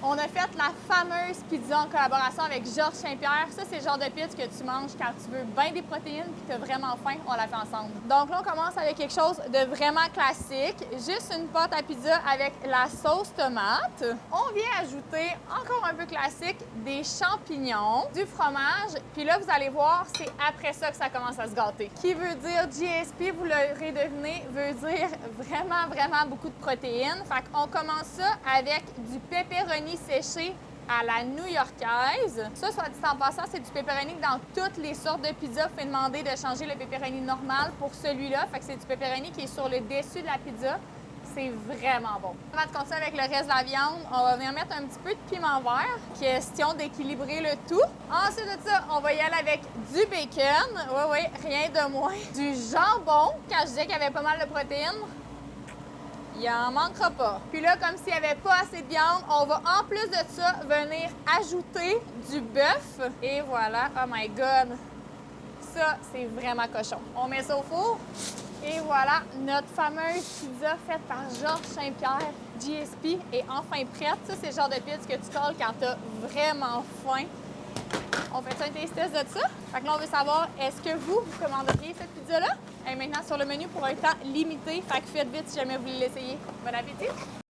On a fait la fameuse pizza en collaboration avec Georges Saint-Pierre. Ça, c'est le genre de pizza que tu manges quand tu veux bien des protéines puis tu as vraiment faim. On la fait ensemble. Donc là, on commence avec quelque chose de vraiment classique. Juste une pâte à pizza avec la sauce tomate. On vient ajouter, encore un peu classique, des champignons, du fromage. Puis là, vous allez voir, c'est après ça que ça commence à se gâter. Qui veut dire GSP, vous l'aurez deviné, veut dire vraiment beaucoup de protéines. Fait qu'on commence ça avec du pepperoni séché à la new-yorkaise. Ça, soit dit en passant, c'est du pepperoni que dans toutes les sortes de pizzas, vous pouvez demander de changer le pepperoni normal pour celui-là. Fait que c'est du pepperoni qui est sur le dessus de la pizza. C'est vraiment bon. Avant de continuer avec le reste de la viande, on va venir mettre un petit peu de piment vert. Question d'équilibrer le tout. Ensuite de ça, on va y aller avec du bacon. Oui, rien de moins. Du jambon. Quand je disais qu'il y avait pas mal de protéines, il en manquera pas. Puis là, comme s'il n'y avait pas assez de viande, on va en plus de ça venir ajouter du bœuf. Et voilà. Oh my God! Ça, c'est vraiment cochon. On met ça au four. Et voilà, notre fameuse pizza faite par Georges Saint-Pierre, GSP, est enfin prête. Ça, c'est le genre de pizza que tu colles quand tu as vraiment faim. On fait ça un taste test de ça. Fait que là, on veut savoir, est-ce que vous commanderiez cette pizza-là? Elle est maintenant sur le menu pour un temps limité. Fait que faites vite si jamais vous voulez l'essayer. Bon appétit!